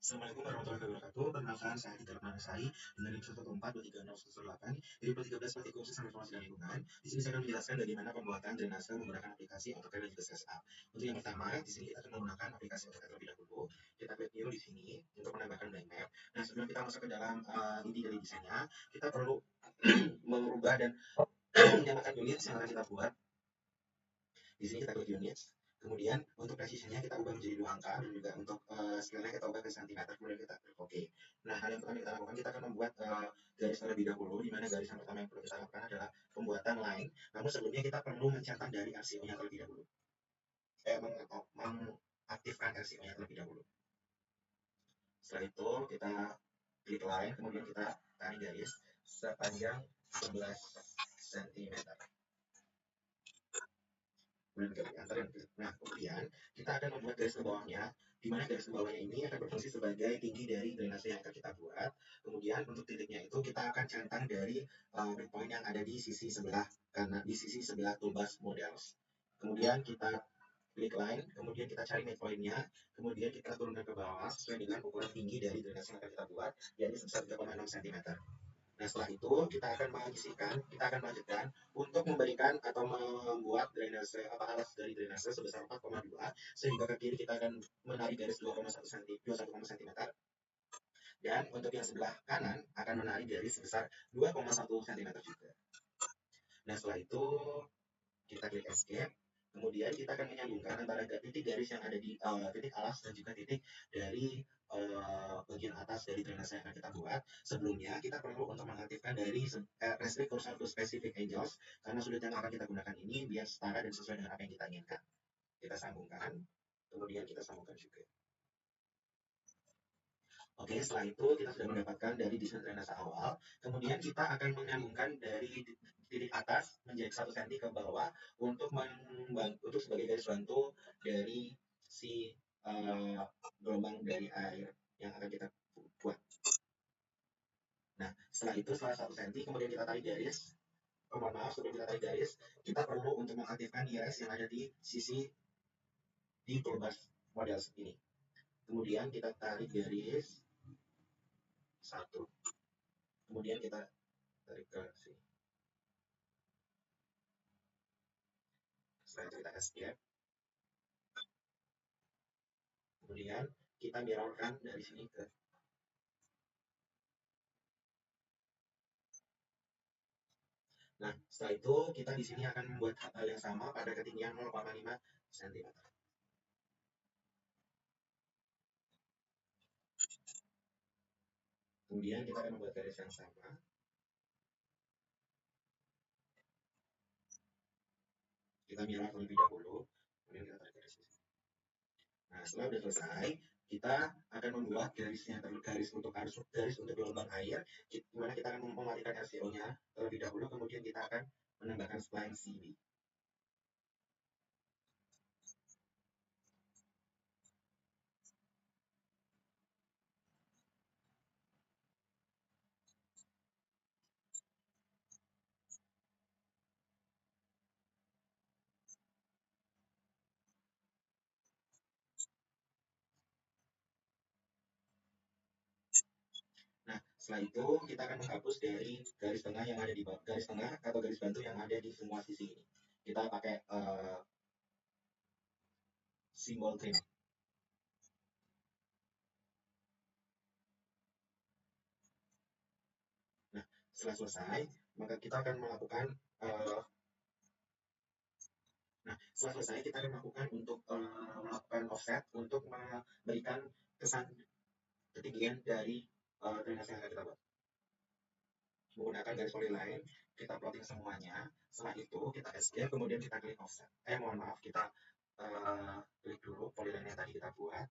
Assalamualaikum warahmatullahi wabarakatuh. Perkenalkan, saya Dita Ratnasari dengan NIM 114230118 dari 13 Praktik Kursus Informasi dan Lingkungan. Di sini saya akan menjelaskan bagaimana pembuatan drainase menggunakan aplikasi AutoCAD dan juga SketchUp. Untuk yang pertama, di sini kita akan menggunakan aplikasi AutoCAD terlebih dahulu. Kita klik new di sini untuk menambahkan blank map. Nah, sebelum kita masuk ke dalam inti dari desainnya, kita perlu merubah dan menyamakan unit yang akan kita buat. Di sini kita klik units. Kemudian untuk precisionnya kita ubah menjadi 2 angka dan juga untuk scale-nya kita ubah ke cm. Kemudian kita klik OK. Nah, hal yang pertama kita lakukan, kita akan membuat garis terlebih dahulu, di mana garis yang pertama yang perlu kita lakukan adalah pembuatan line. Namun sebelumnya kita perlu mencetak dari RCO-nya terlebih dahulu. Mengaktifkan RCO-nya terlebih dahulu. Setelah itu kita klik line, kemudian kita tarik garis sepanjang 11 cm. Nah, kemudian kita akan membuat garis ke bawahnya, di mana garis ke bawahnya ini akan berfungsi sebagai tinggi dari drainase yang akan kita buat. Kemudian untuk titiknya itu kita akan centang dari midpoint yang ada di sisi sebelah kanan, di sisi sebelah toolbar models. Kemudian kita klik line, kemudian kita cari midpointnya, kemudian kita turunkan ke bawah sesuai dengan ukuran tinggi dari drainase yang akan kita buat, yaitu sebesar 3,6 cm. Nah, setelah itu kita akan melanjutkan untuk memberikan atau membuat drainase alas dari drainase sebesar 4,2, sehingga ke kiri kita akan menarik garis 2,1 cm, dan untuk yang sebelah kanan akan menarik garis sebesar 2,1 cm juga. Nah, setelah itu kita klik escape. Kemudian kita akan menyambungkan antara titik garis yang ada di titik alas dan juga titik dari bagian atas dari drainase yang akan kita buat. Sebelumnya kita perlu untuk mengaktifkan dari restrict cursor to specific angles, karena sudut yang akan kita gunakan ini biar setara dan sesuai dengan apa yang kita inginkan. Kita sambungkan, kemudian kita sambungkan juga. Oke, setelah itu kita sudah mendapatkan dari desain drainase awal. Kemudian kita akan menyambungkan dari titik atas menjadi 1 cm ke bawah untuk sebagai garis bantu dari si gelombang dari air yang akan kita buat. Nah, setelah itu setelah 1 cm kemudian kita tarik garis. Mohon maaf, sebelum kita tarik garis, kita perlu untuk mengaktifkan IRS yang ada di sisi di toolbar model ini. Kemudian kita tarik garis 1. Kemudian kita tarik ke sini. Setelah itu kita escape. Kemudian kita mirrorkan dari sini ke. Nah, setelah itu kita di sini akan membuat hal yang sama pada ketinggian 0,5 cm. Kemudian kita akan membuat garis yang sama. Kita mirror terlebih dahulu. Kemudian kita tarik garis. Nah, setelah sudah selesai, kita akan membuat garis untuk gelombang air, di mana kita akan mematikan RCO-nya terlebih dahulu, kemudian kita akan menambahkan spline CB. Nah, setelah itu kita akan menghapus dari garis tengah yang ada di bawah, garis tengah atau garis bantu yang ada di semua sisi ini. Kita pakai simbol trim. Nah, setelah selesai, maka kita akan melakukan setelah selesai kita akan melakukan untuk melakukan offset untuk memberikan kesan ketinggian dari drainase yang akan kita buat. Menggunakan garis polyline, kita plotting semuanya. Setelah itu kita escape, kemudian kita klik offset. Mohon maaf, kita klik dulu polyline yang tadi kita buat.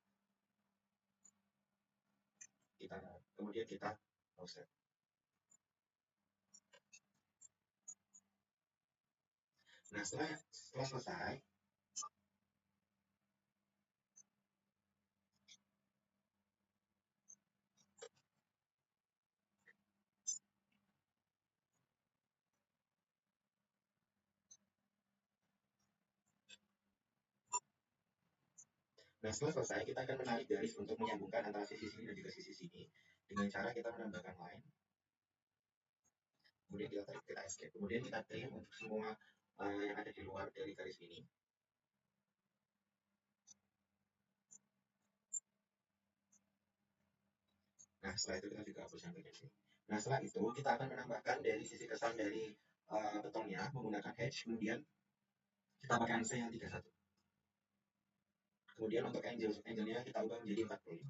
Kemudian kita offset. Nah, setelah selesai, Nah, setelah selesai, kita akan menarik garis untuk menyambungkan antara sisi sini dan juga sisi sini dengan cara kita menambahkan line. Kemudian kita tarik, kita escape. Kemudian kita trim untuk semua yang ada di luar dari garis ini. Nah, setelah itu kita juga hapus yang bagian sini. Nah, setelah itu kita akan menambahkan dari sisi kesan dari betongnya menggunakan hedge. Kemudian kita pakai ansa yang 31. Kemudian untuk angelnya kita ubah menjadi 45.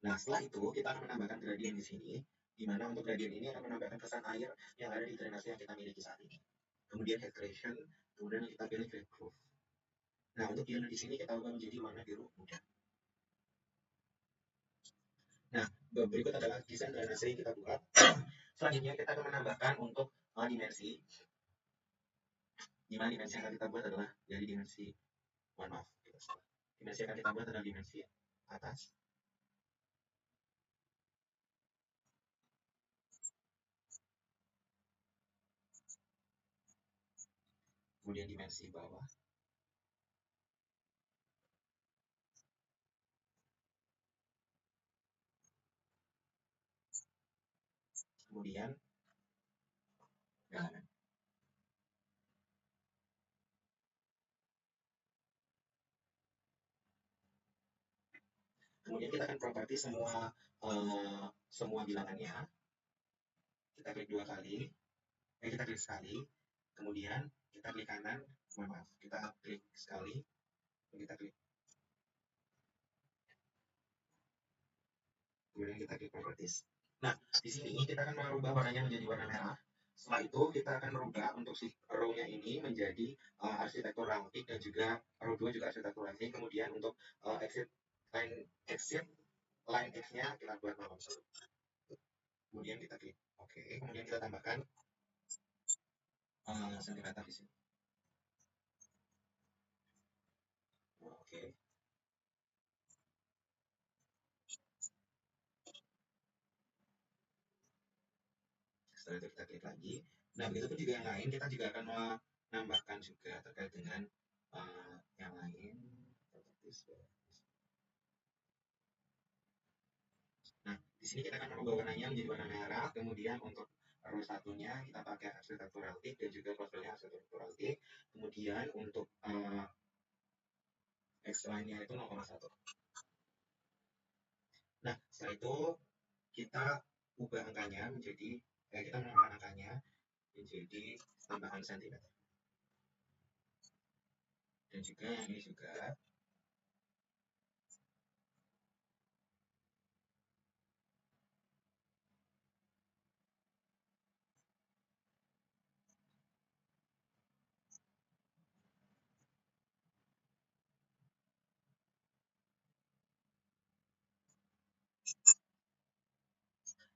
Nah, setelah itu kita akan menambahkan gradient di sini, di mana untuk gradient ini akan menambahkan kesan air yang ada di drainase yang kita miliki saat ini. Kemudian head creation, kemudian kita pilih grade proof. Nah, untuk yang di sini kita ubah menjadi warna biru muda. Nah, berikut adalah desain drainase yang kita buat. Selanjutnya kita akan menambahkan untuk dimensi, di mana dimensi yang akan kita buat adalah dari dimensi, mohon maaf, dimensi yang akan kita buat adalah dimensi atas, kemudian dimensi bawah, kemudian dalaman. Kemudian kita akan properti semua bilangannya. Kita klik 2 kali, kita klik sekali, kemudian kita klik kanan, mohon maaf, kita klik sekali, kita klik, kemudian kita klik properties. Nah, di sini kita akan merubah warnanya menjadi warna merah. Setelah itu kita akan merubah untuk si row-nya ini menjadi arsitektur ranting dan juga row 2 juga arsitektur ranting. Kemudian untuk exit line X-nya kita buat 0,1. Kemudian kita klik oke, kemudian kita tambahkan sentimeter di sini. Oke. Setelah itu kita klik lagi. Nah, begitu pun juga yang lain, kita juga akan menambahkan juga terkait dengan yang lain. Nah, di sini kita akan merubah warnanya menjadi warna merah. Kemudian untuk row satunya kita pakai arsitektural tick dan juga close-nya arsitektural tick. Kemudian untuk X-line-nya itu 0,1. Nah, setelah itu kita ubah angkanya menjadi, kita menambahkan angkanya menjadi tambahan sentimeter. Dan juga yang ini juga.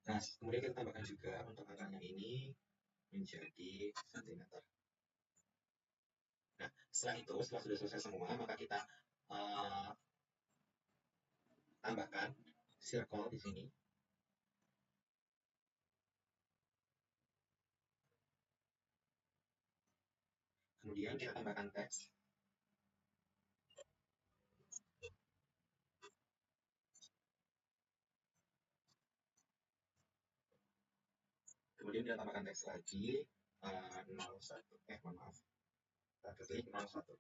Nah, kemudian kita tambahkan juga untuk angkanya ini menjadi sentimeter. Nah, setelah itu, setelah sudah selesai semua, maka kita tambahkan circle di sini. Kemudian kita tambahkan teks. Kemudian kita tambahkan teks lagi 01. Mohon maaf. Kita klik 01.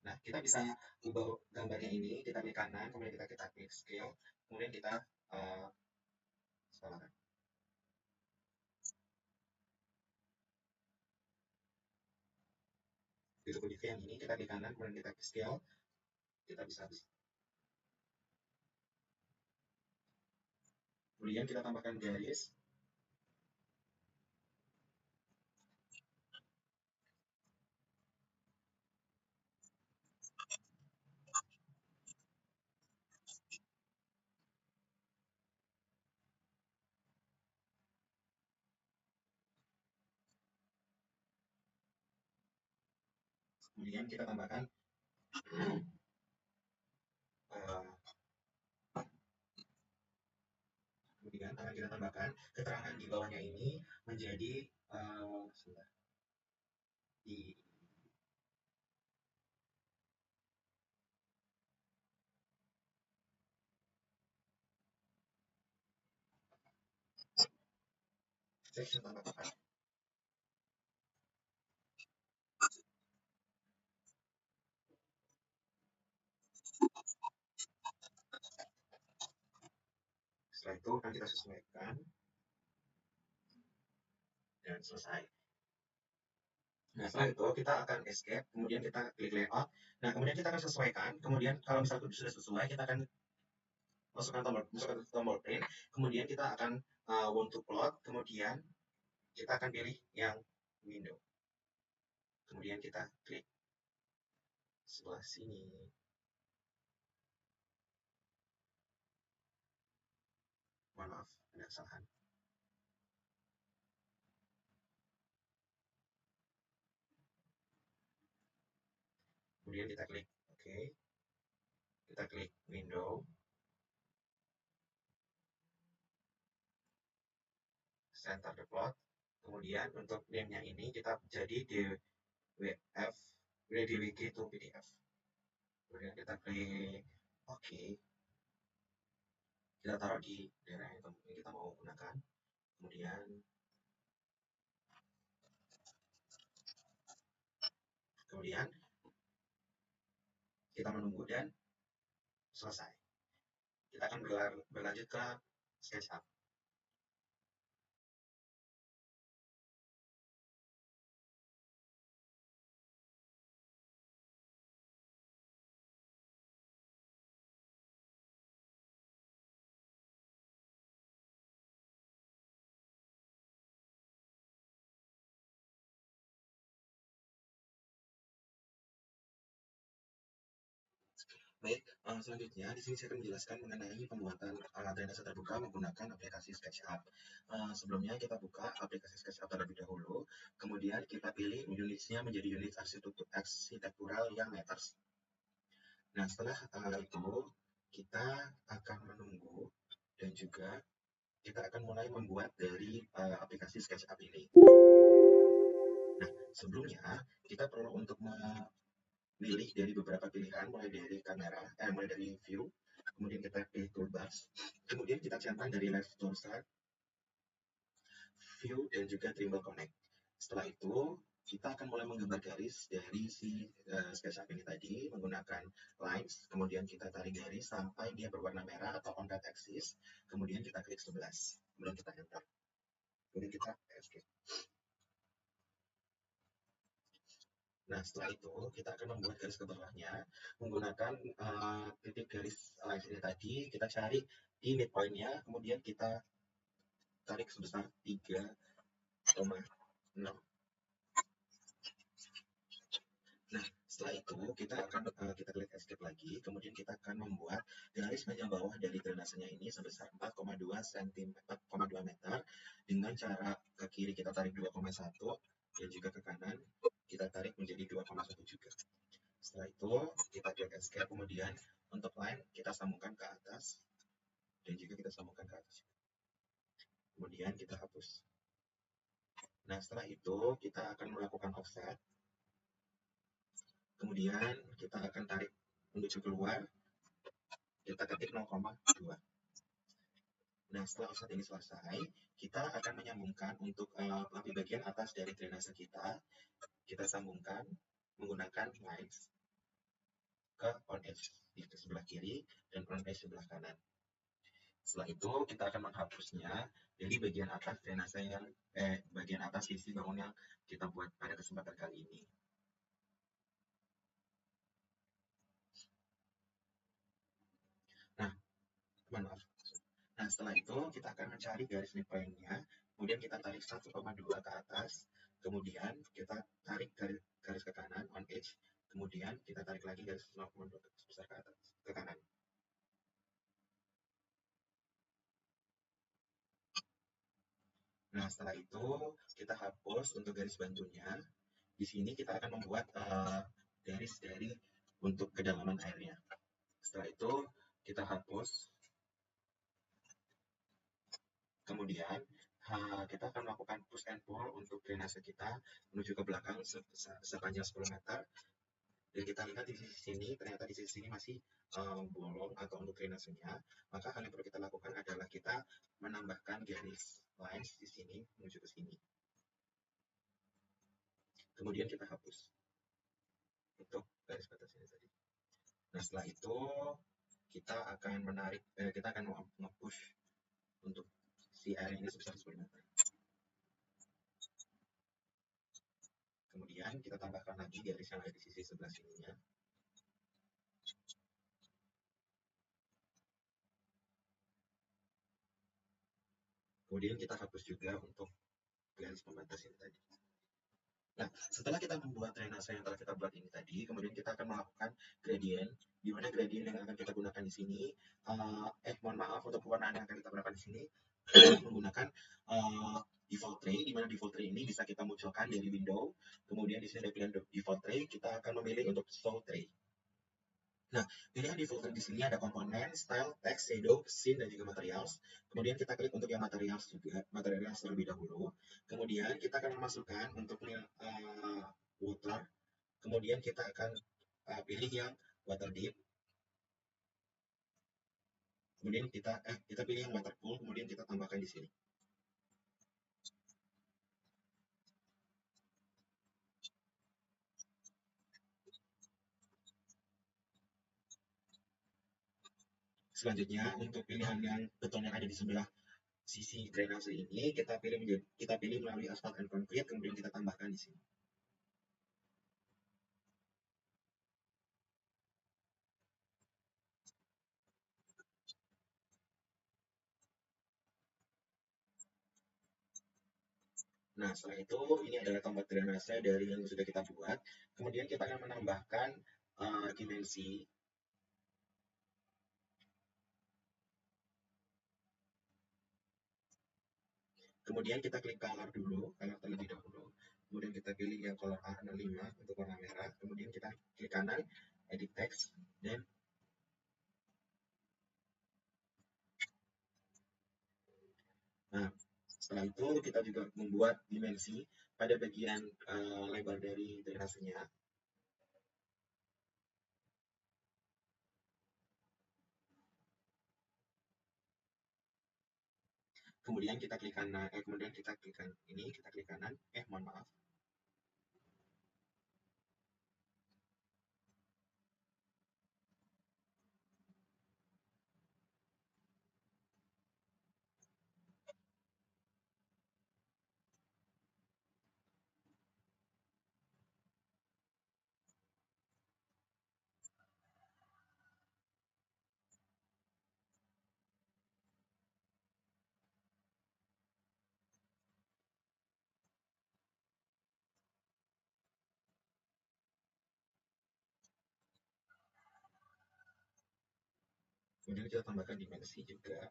Nah, kita bisa ubah gambarnya ini, kita klik kanan, kemudian kita klik scale, kemudian kita skalakan. Begitu pun juga yang ini, kita klik kanan, kemudian kita klik scale, kita bisa habis. Kemudian kita tambahkan garis. Kemudian kita tambahkan kemudian akan kita tambahkan keterangan di bawahnya ini menjadi di section tanpa tekan. Setelah itu akan kita sesuaikan dan selesai. Nah, setelah itu kita akan escape, kemudian kita klik layout. Nah, kemudian kita akan sesuaikan. Kemudian kalau misalnya sudah sesuai, kita akan masukkan tombol print. Kemudian kita akan want to plot. Kemudian kita akan pilih yang window. Kemudian kita klik sebelah sini. Mohon maaf, ada kesalahan. Kemudian kita klik OK. Kita klik window. Center the plot. Kemudian untuk name-nya ini kita jadi DWF DWG to PDF. Kemudian kita klik OK. Kita taruh di daerah yang kita mau gunakan. Kemudian kita menunggu dan selesai. Kita akan berlanjut ke SketchUp. Baik, selanjutnya di sini saya akan menjelaskan mengenai pembuatan drainase terbuka menggunakan aplikasi SketchUp. Sebelumnya kita buka aplikasi SketchUp terlebih dahulu, kemudian kita pilih unitsnya menjadi unit arsitektural yang meters. Nah, setelah itu kita akan menunggu dan juga kita akan mulai membuat dari aplikasi SketchUp ini. Nah, sebelumnya kita perlu untuk memilih dari beberapa pilihan, mulai dari kamera, mulai dari view, kemudian kita pilih toolbars, kemudian kita centang dari left to start, view, dan juga trimble connect. Setelah itu kita akan mulai menggambar garis dari si SketchUp ini tadi menggunakan lines, kemudian kita tarik garis sampai dia berwarna merah atau on that axis, kemudian kita klik 11, kemudian kita enter, kemudian kita escape. Nah, setelah itu kita akan membuat garis ke bawahnya menggunakan titik garis lines ini tadi. Kita cari di midpoint-nya, kemudian kita tarik sebesar 3,6. Nah, setelah itu kita akan kita klik escape lagi, kemudian kita akan membuat garis panjang bawah dari drainasenya ini sebesar 4,2 cm, 4,2 meter dengan cara ke kiri kita tarik 2,1 dan juga ke kanan kita tarik menjadi 2,1 juga. Setelah itu kita klik escape, kemudian untuk line kita sambungkan ke atas dan juga kita sambungkan ke atas. Kemudian kita hapus. Nah, setelah itu kita akan melakukan offset. Kemudian kita akan tarik menuju keluar. Kita ketik 0,2. Nah, setelah offset ini selesai, kita akan menyambungkan untuk di bagian atas dari drainase kita. Kita sambungkan menggunakan lines ke on edge di sebelah kiri dan on edge sebelah kanan. Setelah itu kita akan menghapusnya dari bagian atas drainase yang bagian atas sisi bangun yang kita buat pada kesempatan kali ini. Nah, maaf. Nah, setelah itu kita akan mencari garis midpoint-nya, kemudian kita tarik 1,2 ke atas, kemudian kita tarik garis ke kanan on edge, kemudian kita tarik lagi garis 0,2 sebesar ke atas ke kanan. Nah, setelah itu kita hapus untuk garis bantunya. Di sini kita akan membuat garis dari untuk kedalaman airnya. Setelah itu kita hapus. Kemudian kita akan melakukan push and pull untuk drainase kita menuju ke belakang sepanjang 10 meter. Dan kita lihat di sisi sini, ternyata di sisi sini masih bolong atau untuk drainasenya. Maka hal yang perlu kita lakukan adalah kita menambahkan garis lines di sini menuju ke sini. Kemudian kita hapus untuk garis batas ini tadi. Nah, setelah itu kita akan menarik, kita akan nge-push untuk si area ini sebesar 10 meter. Kemudian kita tambahkan lagi garis yang ada di sisi sebelah sininya. Kemudian kita hapus juga untuk garis pembatas ini tadi. Nah, setelah kita membuat drainase yang telah kita buat ini tadi, kemudian kita akan melakukan gradient, di mana gradient yang akan kita gunakan di sini, mohon maaf, untuk pewarnaan yang akan kita gunakan di sini, menggunakan default tray, di mana default tray ini bisa kita munculkan dari window, kemudian di sini ada pilihan default tray, kita akan memilih untuk show tray. Nah, pilihan default di sini ada komponen, style, text, shadow, scene, dan juga materials. Kemudian kita klik untuk yang materials juga, materials terlebih dahulu. Kemudian kita akan memasukkan untuk water. Kemudian kita akan pilih yang water deep. Kemudian kita pilih yang waterfall, kemudian kita tambahkan di sini. Selanjutnya, untuk pilihan yang beton yang ada di sebelah sisi drainase ini, kita pilih melalui asphalt and concrete, kemudian kita tambahkan di sini. Nah, setelah itu, ini adalah tempat drainase dari yang sudah kita buat. Kemudian kita akan menambahkan dimensi. Kemudian kita klik color dulu, color terlebih dahulu. Kemudian kita pilih yang color A05 untuk warna merah. Kemudian kita klik kanan, edit text, dan nah, setelah itu kita juga membuat dimensi pada bagian lebar dari drainasenya. Kemudian kita klik kanan, kemudian kita klik kanan ini, kita klik kanan, mohon maaf. Kemudian kita tambahkan dimensi juga.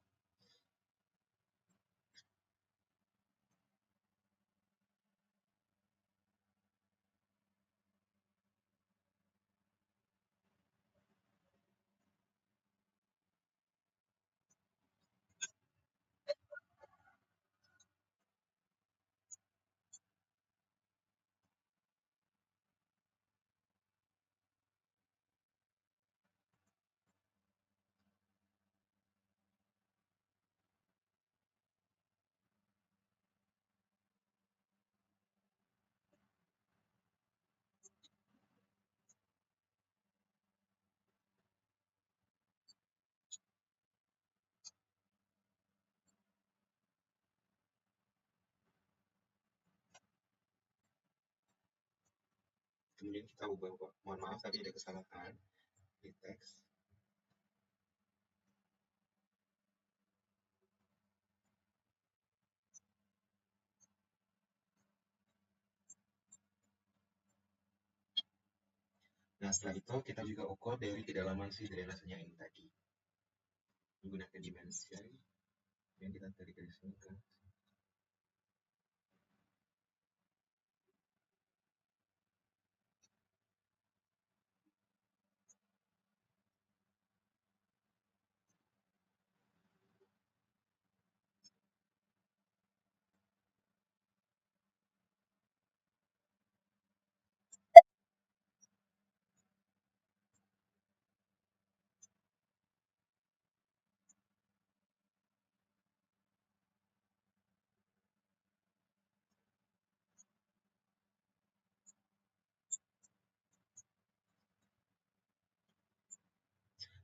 Kemudian kita ubah, mohon maaf tadi ada kesalahan di teks. Nah, setelah itu kita juga ukur dari kedalaman si drainasenya ini tadi. Menggunakan dimensi yang kita tarik dari sini ke.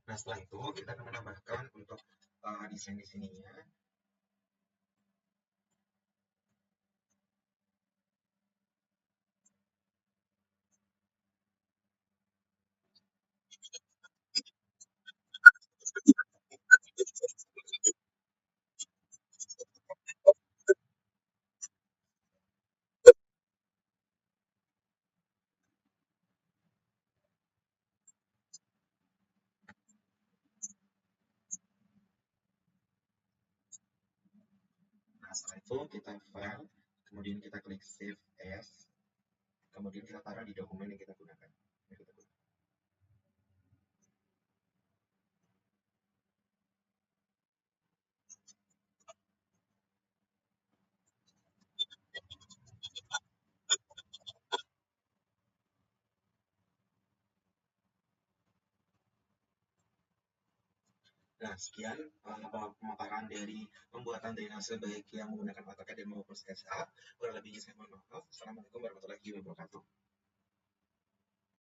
Nah, setelah itu kita akan menambahkan untuk desain di sininya. Nah, setelah itu kita file, kemudian kita klik save as, kemudian kita taruh di dokumen yang kita gunakan. Nah, sekian pemaparan dari pembuatan drainase baik yang menggunakan AutoCAD dan maupun SketchUp. Kurang lebihnya saya mohon maaf. Assalamualaikum warahmatullahi wabarakatuh.